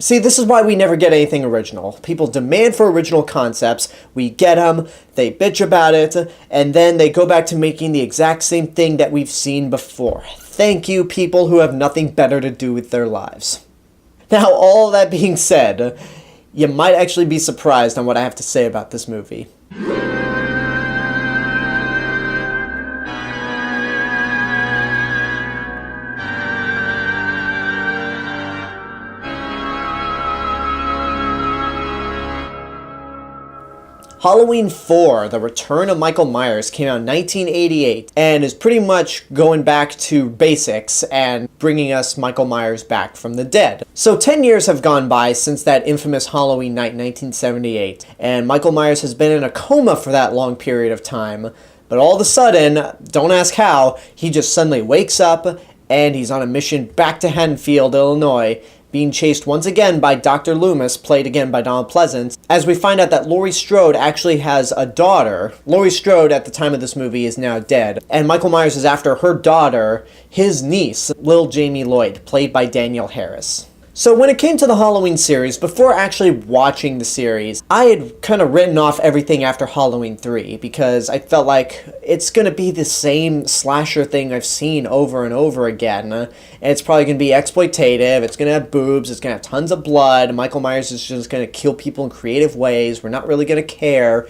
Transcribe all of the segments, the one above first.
See, this is why we never get anything original. People demand for original concepts, we get them, they bitch about it, and then they go back to making the exact same thing that we've seen before. Thank you, people who have nothing better to do with their lives. Now, all that being said, you might actually be surprised on what I have to say about this movie. Halloween 4, The Return of Michael Myers, came out in 1988 and is pretty much going back to basics and bringing us Michael Myers back from the dead. So 10 years have gone by since that infamous Halloween night in 1978, and Michael Myers has been in a coma for that long period of time, but all of a sudden, don't ask how, he just suddenly wakes up and he's on a mission back to Haddonfield, Illinois, being chased once again by Dr. Loomis, played again by Donald Pleasence, as we find out that Laurie Strode actually has a daughter. Laurie Strode, at the time of this movie, is now dead, and Michael Myers is after her daughter, his niece, Lil Jamie Lloyd, played by Danielle Harris. So when it came to the Halloween series, before actually watching the series, I had kind of written off everything after Halloween 3 because I felt like it's going to be the same slasher thing I've seen over and over again. And it's probably going to be exploitative, it's going to have boobs, it's going to have tons of blood, Michael Myers is just going to kill people in creative ways, we're not really going to care.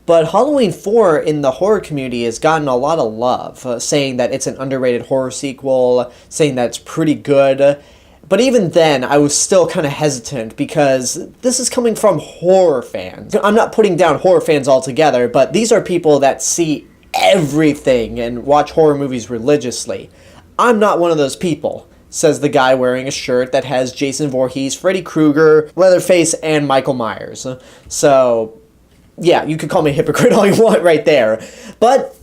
But Halloween 4 in the horror community has gotten a lot of love, saying that it's an underrated horror sequel, saying that it's pretty good. But even then, I was still kind of hesitant because this is coming from horror fans. I'm not putting down horror fans altogether, but these are people that see everything and watch horror movies religiously. I'm not one of those people, says the guy wearing a shirt that has Jason Voorhees, Freddy Krueger, Leatherface, and Michael Myers. So, yeah, you could call me a hypocrite all you want right there. But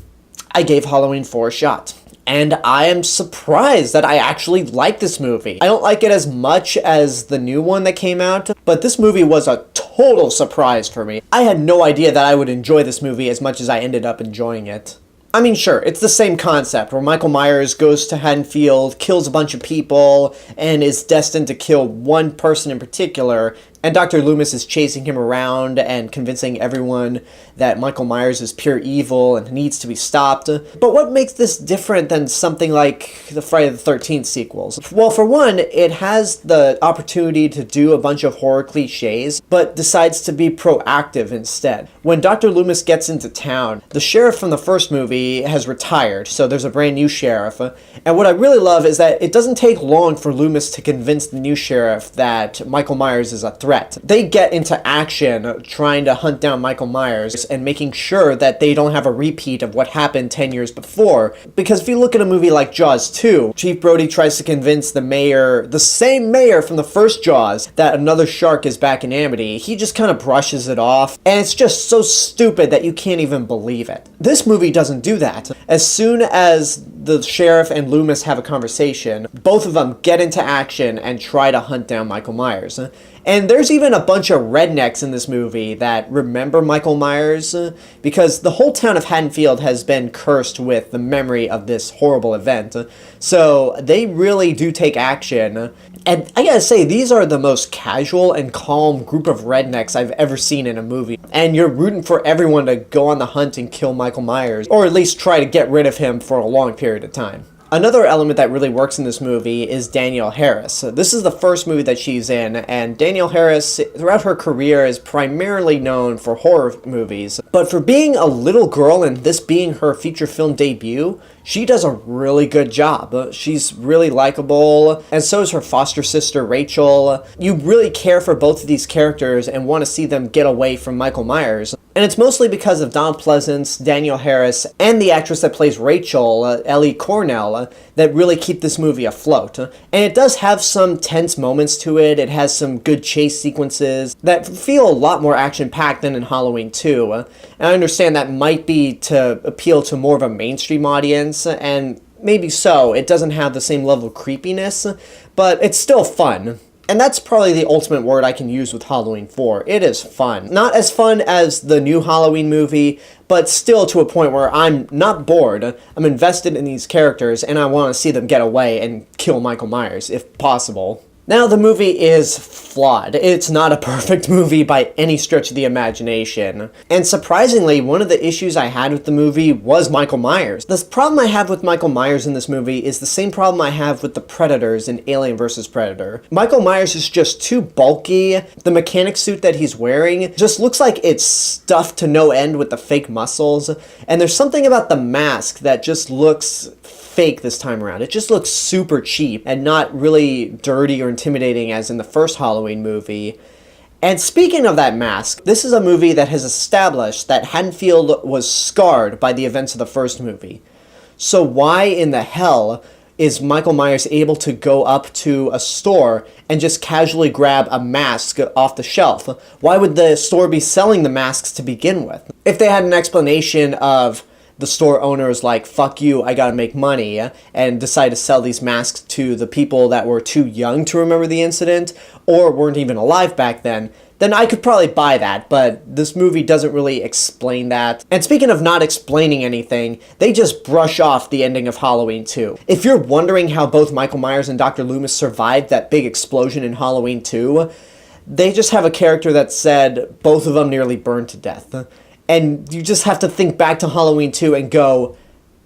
I gave Halloween 4 a shot. And I am surprised that I actually like this movie. I don't like it as much as the new one that came out, but this movie was a total surprise for me. I had no idea that I would enjoy this movie as much as I ended up enjoying it. I mean, sure, it's the same concept, where Michael Myers goes to Haddonfield, kills a bunch of people, and is destined to kill one person in particular, and Dr. Loomis is chasing him around and convincing everyone that Michael Myers is pure evil and needs to be stopped. But what makes this different than something like the Friday the 13th sequels? Well, for one, it has the opportunity to do a bunch of horror cliches, but decides to be proactive instead. When Dr. Loomis gets into town, the sheriff from the first movie has retired, so there's a brand new sheriff. And what I really love is that it doesn't take long for Loomis to convince the new sheriff that Michael Myers is a threat. They get into action trying to hunt down Michael Myers and making sure that they don't have a repeat of what happened 10 years before. Because if you look at a movie like Jaws 2, Chief Brody tries to convince the mayor, the same mayor from the first Jaws, that another shark is back in Amity. He just kind of brushes it off, and it's just so stupid that you can't even believe it. This movie doesn't do that. As soon as the sheriff and Loomis have a conversation, both of them get into action and try to hunt down Michael Myers. And there's even a bunch of rednecks in this movie that remember Michael Myers, because the whole town of Haddonfield has been cursed with the memory of this horrible event. So they really do take action. And I gotta say, these are the most casual and calm group of rednecks I've ever seen in a movie. And you're rooting for everyone to go on the hunt and kill Michael Myers, or at least try to get rid of him for a long period of time. Another element that really works in this movie is Danielle Harris. This is the first movie that she's in, and Danielle Harris, throughout her career, is primarily known for horror movies. But for being a little girl and this being her feature film debut, she does a really good job. She's really likable, and so is her foster sister, Rachel. You really care for both of these characters and want to see them get away from Michael Myers. And it's mostly because of Donald Pleasence, Danielle Harris, and the actress that plays Rachel, Ellie Cornell, that really keep this movie afloat. And it does have some tense moments to it. It has some good chase sequences that feel a lot more action-packed than in Halloween 2. And I understand that might be to appeal to more of a mainstream audience, and maybe so. It doesn't have the same level of creepiness, but it's still fun. And that's probably the ultimate word I can use with Halloween 4. It is fun. Not as fun as the new Halloween movie, but still to a point where I'm not bored. I'm invested in these characters, and I want to see them get away and kill Michael Myers, if possible. Now, the movie is flawed. It's not a perfect movie by any stretch of the imagination. And surprisingly, one of the issues I had with the movie was Michael Myers. The problem I have with Michael Myers in this movie is the same problem I have with the Predators in Alien vs. Predator. Michael Myers is just too bulky. The mechanic suit that he's wearing just looks like it's stuffed to no end with the fake muscles. And there's something about the mask that just looks fake this time around. It just looks super cheap and not really dirty or intimidating as in the first Halloween movie. And speaking of that mask, this is a movie that has established that Haddonfield was scarred by the events of the first movie. So why in the hell is Michael Myers able to go up to a store and just casually grab a mask off the shelf? Why would the store be selling the masks to begin with? If they had an explanation of the store owner is like, fuck you, I gotta make money, and decide to sell these masks to the people that were too young to remember the incident, or weren't even alive back then I could probably buy that, but this movie doesn't really explain that. And speaking of not explaining anything, they just brush off the ending of Halloween 2. If you're wondering how both Michael Myers and Dr. Loomis survived that big explosion in Halloween 2, they just have a character that said both of them nearly burned to death. And you just have to think back to Halloween 2 and go,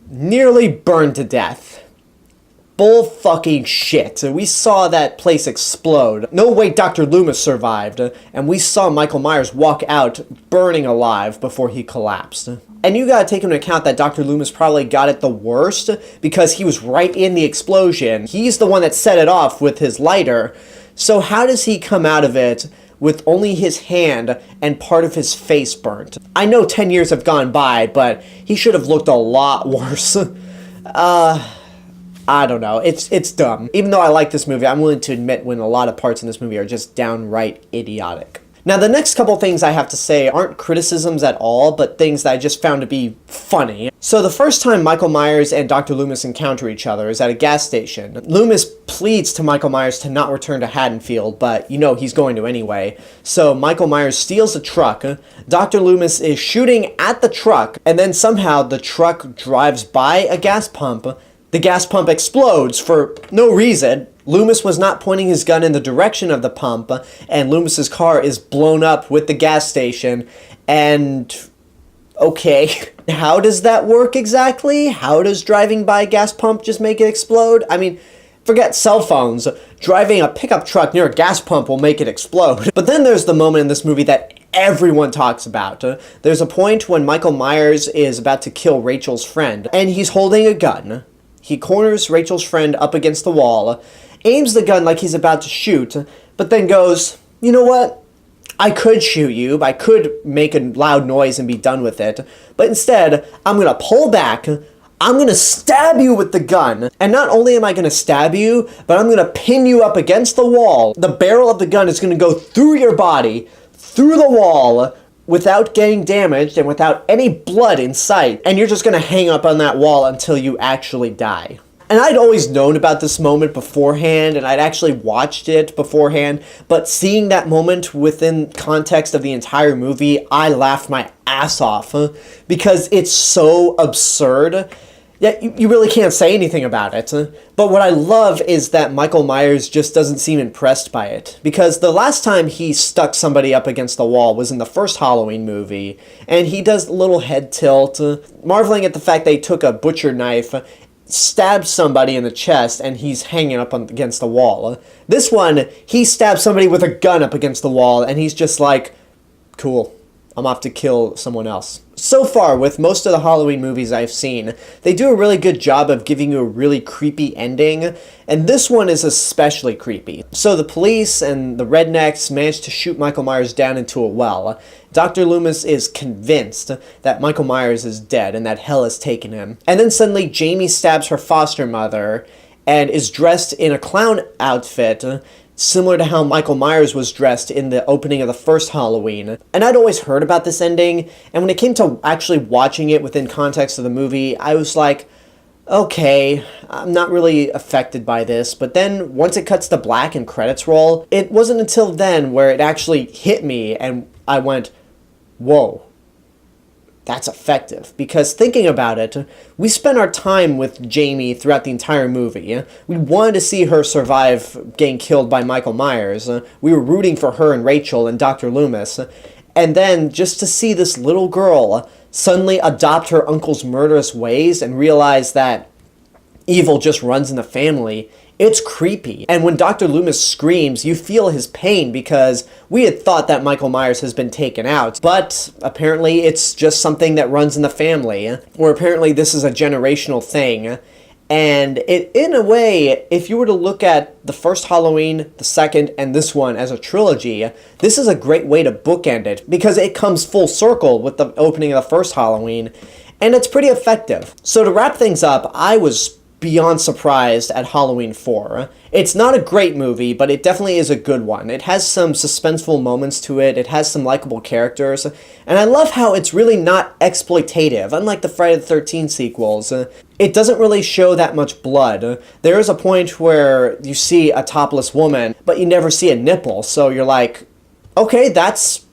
nearly burned to death. Bull fucking shit. We saw that place explode. No way Dr. Loomis survived. And we saw Michael Myers walk out burning alive before he collapsed. And you gotta take into account that Dr. Loomis probably got it the worst because he was right in the explosion. He's the one that set it off with his lighter. So how does he come out of it with only his hand and part of his face burnt? I know 10 years have gone by, but he should have looked a lot worse. I don't know. It's dumb. Even though I like this movie, I'm willing to admit when a lot of parts in this movie are just downright idiotic. Now, the next couple things I have to say aren't criticisms at all, but things that I just found to be funny. So the first time Michael Myers and Dr. Loomis encounter each other is at a gas station. Loomis pleads to Michael Myers to not return to Haddonfield, but you know he's going to anyway. So Michael Myers steals a truck. Dr. Loomis is shooting at the truck, and then somehow the truck drives by a gas pump. The gas pump explodes for no reason. Loomis was not pointing his gun in the direction of the pump, and Loomis's car is blown up with the gas station, and okay, how does that work exactly? How does driving by a gas pump just make it explode? I mean, forget cell phones. Driving a pickup truck near a gas pump will make it explode. But then there's the moment in this movie that everyone talks about. There's a point when Michael Myers is about to kill Rachel's friend, and he's holding a gun. He corners Rachel's friend up against the wall, aims the gun like he's about to shoot, but then goes, you know what? I could shoot you, I could make a loud noise and be done with it, but instead, I'm gonna pull back, I'm gonna stab you with the gun, and not only am I gonna stab you, but I'm gonna pin you up against the wall. The barrel of the gun is gonna go through your body, through the wall, without getting damaged and without any blood in sight, and you're just gonna hang up on that wall until you actually die. And I'd always known about this moment beforehand, and I'd actually watched it beforehand, but seeing that moment within context of the entire movie, I laughed my ass off, because it's so absurd. Yeah, you really can't say anything about it. But what I love is that Michael Myers just doesn't seem impressed by it. Because the last time he stuck somebody up against the wall was in the first Halloween movie. And he does a little head tilt, marveling at the fact they took a butcher knife, stabbed somebody in the chest, and he's hanging up against the wall. This one, he stabs somebody with a gun up against the wall, and he's just like, cool. I'm off to kill someone else. So far, with most of the Halloween movies I've seen, they do a really good job of giving you a really creepy ending, and this one is especially creepy. So the police and the rednecks manage to shoot Michael Myers down into a well. Dr. Loomis is convinced that Michael Myers is dead and that hell has taken him. And then suddenly Jamie stabs her foster mother and is dressed in a clown outfit, similar to how Michael Myers was dressed in the opening of the first Halloween. And I'd always heard about this ending, and when it came to actually watching it within context of the movie, I was like, okay, I'm not really affected by this. But then once it cuts to black and credits roll, it wasn't until then where it actually hit me and I went, whoa. that's effective. Because thinking about it, we spent our time with Jamie throughout the entire movie. We wanted to see her survive getting killed by Michael Myers. We were rooting for her and Rachel and Dr. Loomis. And then just to see this little girl suddenly adopt her uncle's murderous ways and realize that evil just runs in the family, it's creepy. And when Dr. Loomis screams, you feel his pain because we had thought that Michael Myers has been taken out. But apparently it's just something that runs in the family. Or apparently this is a generational thing. And in a way, if you were to look at the first Halloween, the second, and this one as a trilogy, this is a great way to bookend it because it comes full circle with the opening of the first Halloween. And it's pretty effective. So to wrap things up, I was beyond surprised at Halloween 4. It's not a great movie, but it definitely is a good one. It has some suspenseful moments to it, it has some likable characters, and I love how it's really not exploitative, unlike the Friday the 13th sequels. It doesn't really show that much blood. There is a point where you see a topless woman, but you never see a nipple, so you're like, okay, that's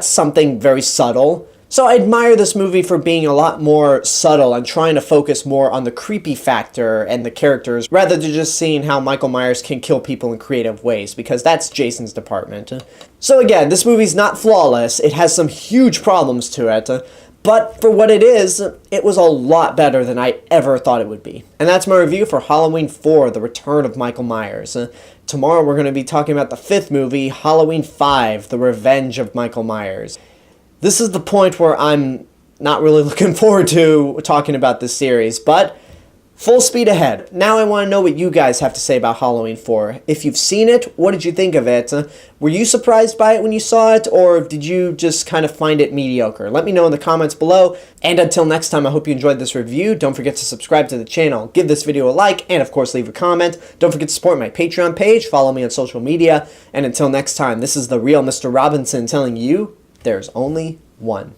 something very subtle. So I admire this movie for being a lot more subtle and trying to focus more on the creepy factor and the characters rather than just seeing how Michael Myers can kill people in creative ways, because that's Jason's department. So again, this movie's not flawless, it has some huge problems to it, but for what it is, it was a lot better than I ever thought it would be. And that's my review for Halloween 4, The Return of Michael Myers. Tomorrow we're going to be talking about the 5th movie, Halloween 5, The Revenge of Michael Myers. This is the point where I'm not really looking forward to talking about this series, but full speed ahead. Now I want to know what you guys have to say about Halloween 4. If you've seen it, what did you think of it? Were you surprised by it when you saw it, or did you just kind of find it mediocre? Let me know in the comments below, and until next time, I hope you enjoyed this review. Don't forget to subscribe to the channel, give this video a like, and of course leave a comment. Don't forget to support my Patreon page, follow me on social media, and until next time, this is the real Mr. Robinson telling you, there's only one.